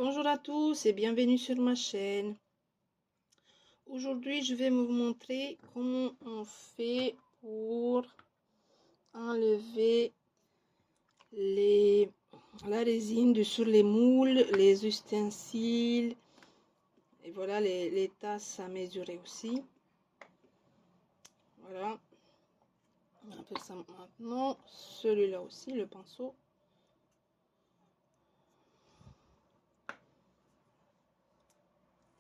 Bonjour à tous et bienvenue sur ma chaîne. Aujourd'hui, je vais vous montrer comment on fait pour enlever la résine sur les moules, les ustensiles et voilà les tasses à mesurer aussi. Voilà, on va faire ça maintenant. Celui-là aussi, le pinceau.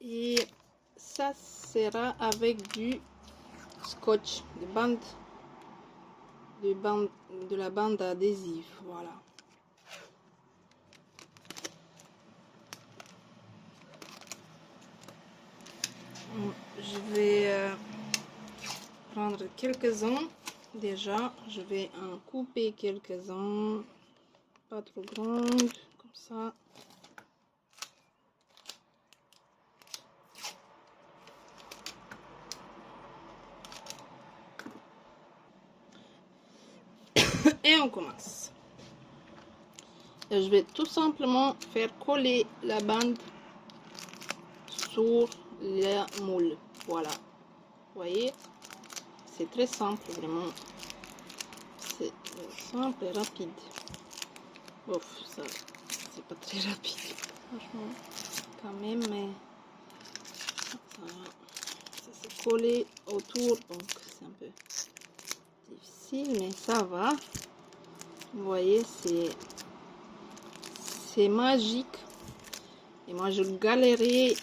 Et ça sera avec du scotch, de la bande adhésive. Voilà. Je vais prendre quelques-uns. Déjà, je vais en couper quelques-uns, pas trop grandes, comme ça. Et on commence. Et je vais tout simplement faire coller la bande sur la moule. Voilà. Vous voyez, c'est très simple, vraiment. C'est simple et rapide. Ouf, ça, c'est pas très rapide, franchement, quand même, mais ça s'est collé autour, donc c'est un peu difficile, mais ça va. Vous voyez, c'est magique. Et moi, je galérais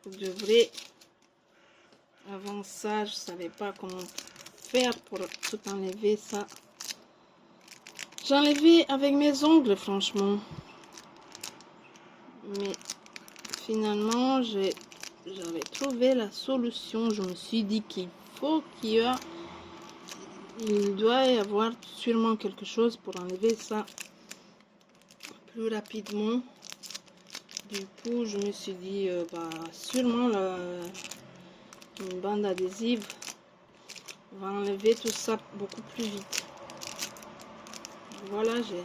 pour de vrai. Avant ça, je savais pas comment faire pour tout enlever ça. J'enlevais avec mes ongles, franchement. Mais finalement, j'avais trouvé la solution. Je me suis dit qu'il doit y avoir sûrement quelque chose pour enlever ça plus rapidement. Du coup, je me suis dit, sûrement une bande adhésive va enlever tout ça beaucoup plus vite. Voilà, j'ai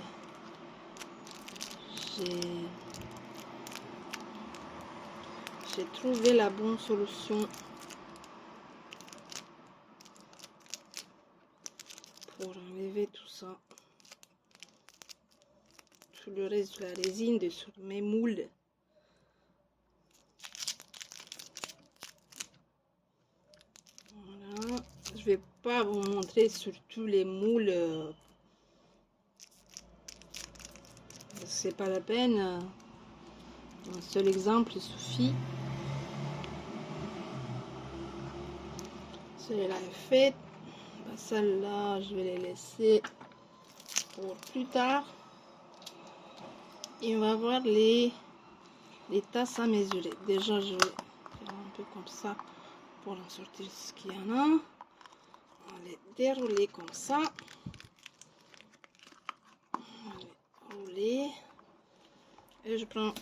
trouvé la bonne solution pour enlever tout ça, tout le reste de la résine sur mes moules. Voilà, je vais pas vous montrer sur tous les moules, c'est pas la peine. Un seul exemple suffit. Celui-là est fait. Celle-là, je vais les laisser pour plus tard. Et on va voir les tasses à mesurer. Déjà, je vais faire un peu comme ça pour en sortir ce qu'il y en a. On va les dérouler comme ça. On va les rouler. Et je prends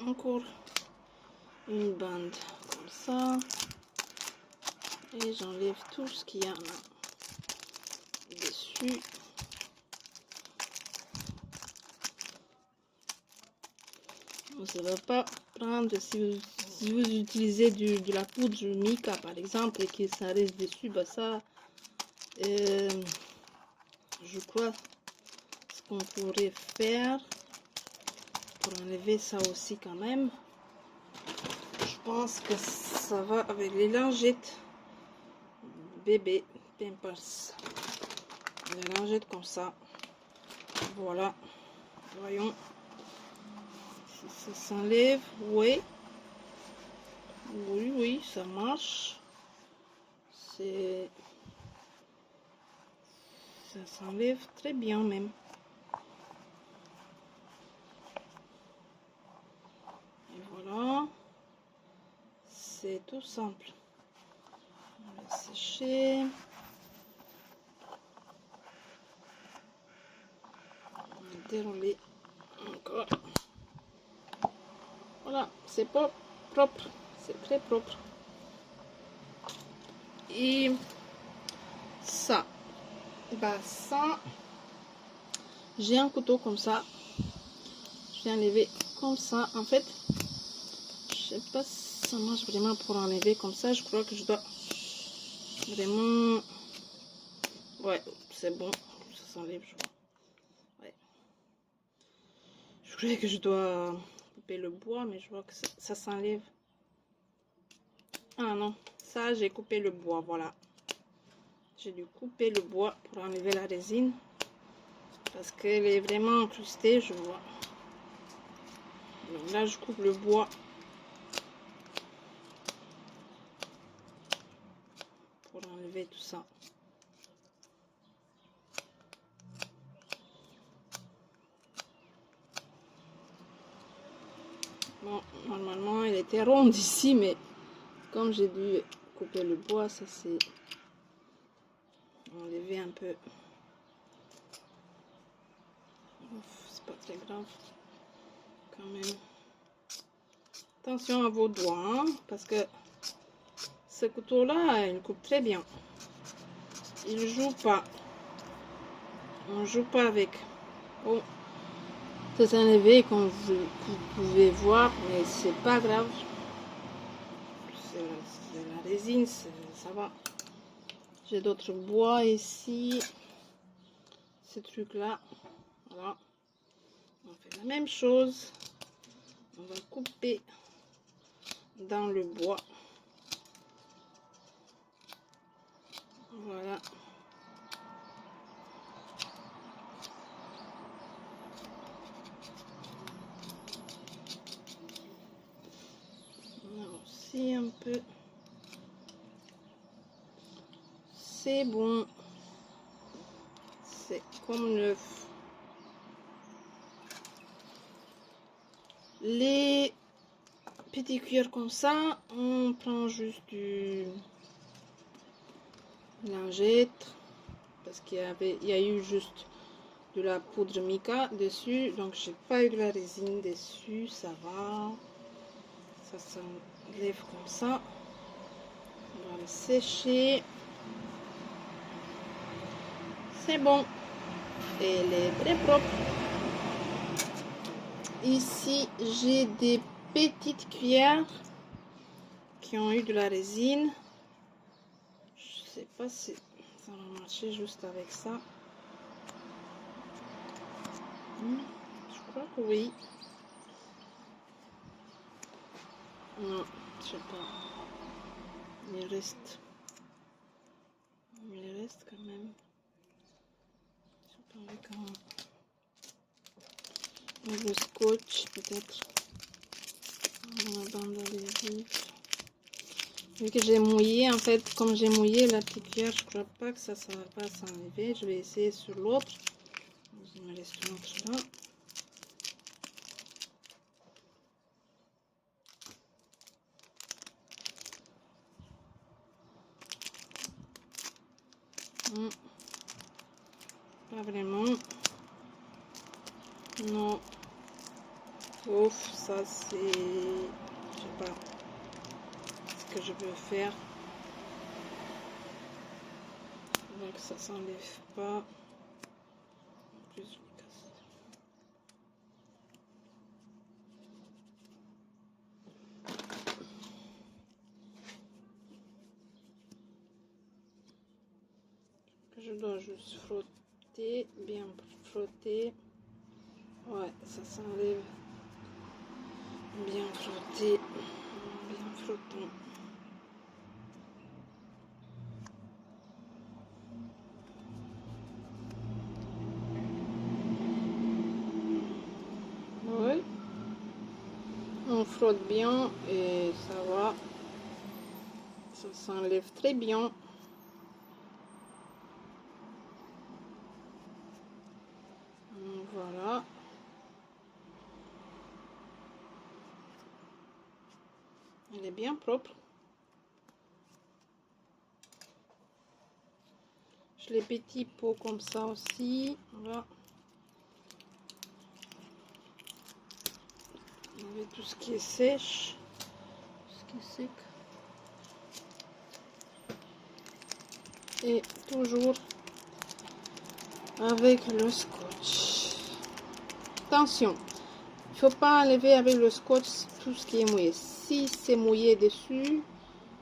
encore une bande comme ça. Et j'enlève tout ce qu'il y en a dessus. Ça ne va pas prendre si vous utilisez de la poudre mica par exemple et que ça reste dessus, ça je crois ce qu'on pourrait faire pour enlever ça aussi quand même. Je pense que ça va avec les lingettes bébé Pampers, les lingettes comme ça. Voilà, voyons si ça s'enlève. Oui, ça marche. Ça s'enlève très bien même. Et voilà, c'est tout simple. On va sécher. On va dérouler encore. Voilà, c'est pas propre, c'est très propre. Et ça, ça, j'ai un couteau comme ça. je vais enlever comme ça. En fait, je sais pas si ça marche vraiment pour enlever comme ça. Je crois que je dois vraiment... Ouais, c'est bon. Ça s'enlève, je crois. Ouais. Je croyais que je dois couper le bois, mais je vois que ça s'enlève. Ah non, ça j'ai coupé le bois, voilà. J'ai dû couper le bois pour enlever la résine. Parce qu'elle est vraiment incrustée, je vois. Donc là, je coupe le bois. Pour enlever tout ça. Bon, normalement, elle était ronde ici, mais comme j'ai dû couper le bois, ça s'est enlevé un peu. C'est pas très grave, quand même. Attention à vos doigts, hein, parce que ce couteau-là, il coupe très bien. Il joue pas. On joue pas avec. Oh, c'est enlevé comme vous pouvez voir, mais c'est pas grave. C'est la résine, ça va. J'ai d'autres bois ici. Ces trucs là, voilà. On fait la même chose. On va couper dans le bois. Voilà. On a aussi un peu. C'est bon. C'est comme neuf. Les petits cuirs comme ça, on prend juste du lingette parce qu'il y a eu juste de la poudre mica dessus, donc j'ai pas eu de la résine dessus. Ça va, ça s'enlève comme ça. On va le sécher. C'est bon, elle est très propre. Ici j'ai des petites cuillères qui ont eu de la résine. Je sais pas si ça va marcher juste avec ça. Je crois que oui. Non, je sais pas. Il reste quand même. Je sais pas avec le scotch peut-être. La bande adhésive. Vu que j'ai mouillé, en fait, comme j'ai mouillé la petite cuillère, je crois pas que ça va pas s'enlever. Je vais essayer sur l'autre. Il me reste une autre là. Pas vraiment. Non. Ouf, ça c'est... Je sais pas ce que je veux faire. Donc ça s'enlève pas. En plus, je dois juste frotter, bien frotter. Ouais, ça s'enlève. Bien frotter, bien frottant. Oui, on frotte bien et ça va. Ça s'enlève très bien. Voilà. Elle est bien propre. J'ai les petits pots comme ça aussi. Voilà. Enlever tout ce qui est sèche. Tout ce qui est sec. Et toujours avec le scotch. Attention, Il faut pas enlever avec le scotch tout ce qui est mouillé. Si c'est mouillé dessus,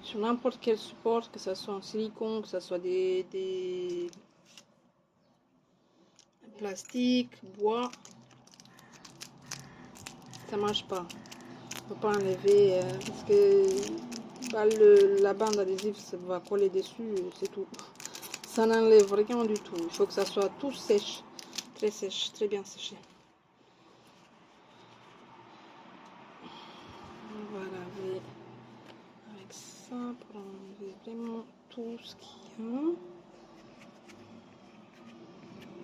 sur n'importe quel support, que ce soit en silicone, que ce soit des plastiques, bois, ça marche pas. Il faut pas enlever parce que bah, la bande adhésive ça va coller dessus, c'est tout. Ça n'enlève rien du tout. Il faut que ça soit tout sèche, très bien séché. On va laver avec ça pour enlever vraiment tout ce qu'il y a.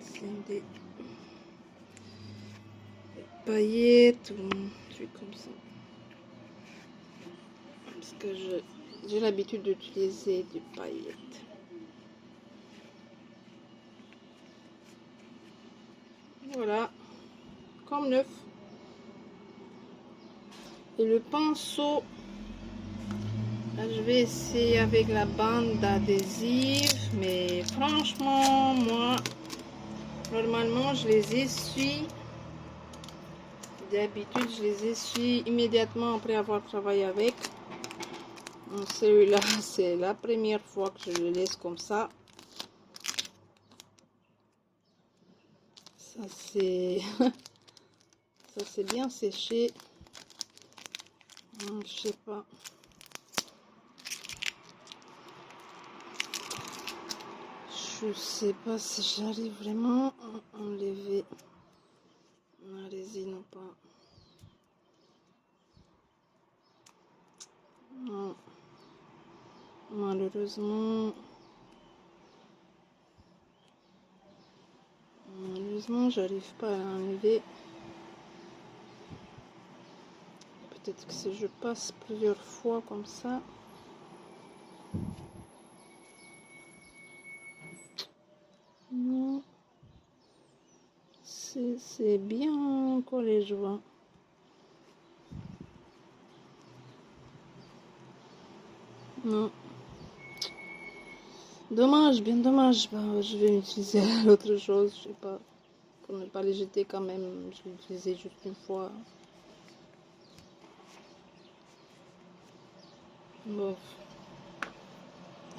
C'est des paillettes ou un truc comme ça. Parce que j'ai l'habitude d'utiliser des paillettes. Voilà, comme neuf. Et le pinceau, là, je vais essayer avec la bande adhésive, mais franchement, moi, normalement, je les essuie. D'habitude, je les essuie immédiatement après avoir travaillé avec. Celui-là, c'est la première fois que je le laisse comme ça. Ça, c'est ça, c'est bien séché. Je sais pas. Je sais pas si j'arrive vraiment à enlever la résine ou pas. Non. Malheureusement, j'arrive pas à l'enlever. Peut-être que si je passe plusieurs fois comme ça. Non. C'est bien collé, je vois. Non. Dommage, bien dommage. Bah, je vais utiliser l'autre chose, je sais pas. Pour ne pas les jeter quand même, je l'ai utilisé juste une fois. Bon.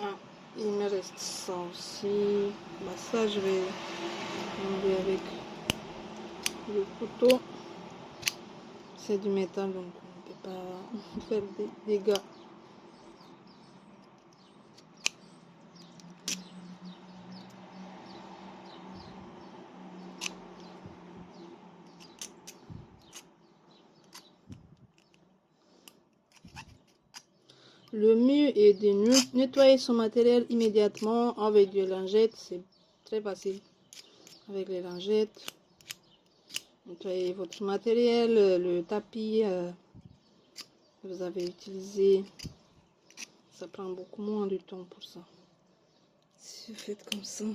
Ah, il me reste ça aussi. Bah, ça, je vais enlever avec le couteau. C'est du métal, donc on ne peut pas faire des dégâts. Le mieux est de nettoyer son matériel immédiatement avec des lingettes. C'est très facile avec les lingettes. Nettoyez votre matériel, le tapis que vous avez utilisé. Ça prend beaucoup moins de temps pour ça. Si vous faites comme ça.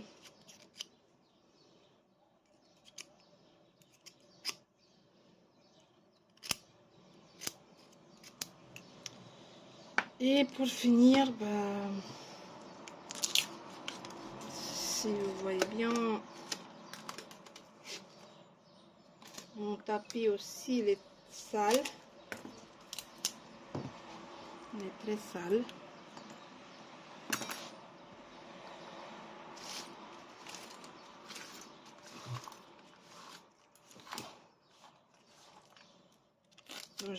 Et pour finir, bah, si vous voyez bien, mon tapis aussi il est sale. Il est très sale. Vous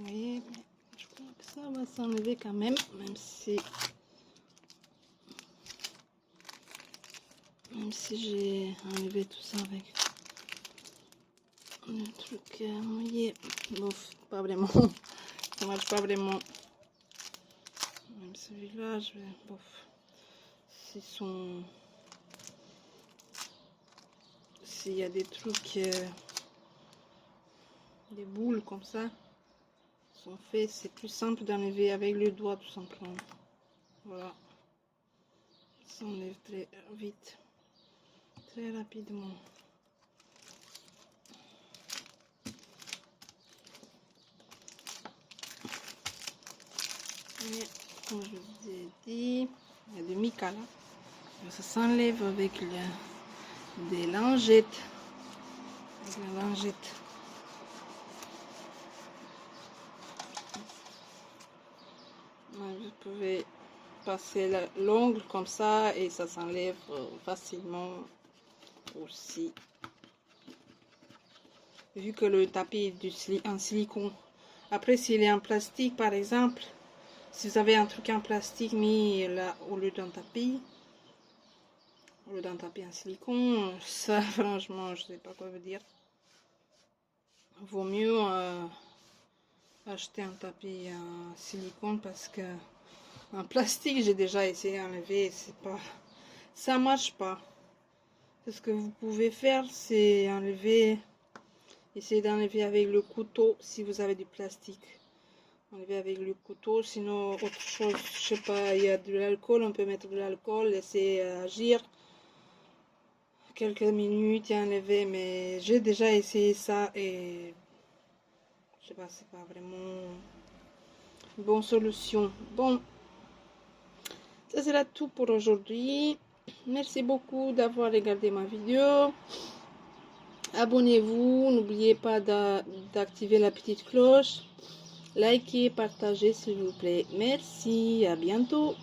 voyez, mais je crois que ça va s'enlever quand même si j'ai enlevé tout ça avec le truc mouillé. Bof, pas vraiment. Ça marche pas vraiment. Même celui-là, je vais. Bof. S'il y a des trucs, des boules comme ça, sont faits, c'est plus simple d'enlever avec le doigt tout simplement. Voilà. Ça enlève très vite, très rapidement. Et comme je vous ai dit, il y a du mica là. Ça s'enlève avec des lingettes. Avec la lingette. pouvez passer l'ongle comme ça et ça s'enlève facilement aussi. Vu que le tapis est en silicone. Après, s'il est en plastique, par exemple, si vous avez un truc en plastique mis là au lieu d'un tapis, en silicone, ça franchement, je sais pas quoi vous dire. Vaut mieux acheter un tapis en silicone parce que en plastique, j'ai déjà essayé d'enlever, c'est pas, ça marche pas. Ce que vous pouvez faire, c'est enlever, essayer d'enlever avec le couteau si vous avez du plastique. Enlever avec le couteau, sinon autre chose, je sais pas, il y a de l'alcool, on peut mettre de l'alcool, laisser agir quelques minutes et enlever, mais j'ai déjà essayé ça et je sais pas, c'est pas vraiment une bonne solution. Bon, ça sera tout pour aujourd'hui. Merci beaucoup d'avoir regardé ma vidéo. Abonnez-vous, n'oubliez pas d'activer la petite cloche. Likez, partagez s'il vous plaît. Merci, à bientôt.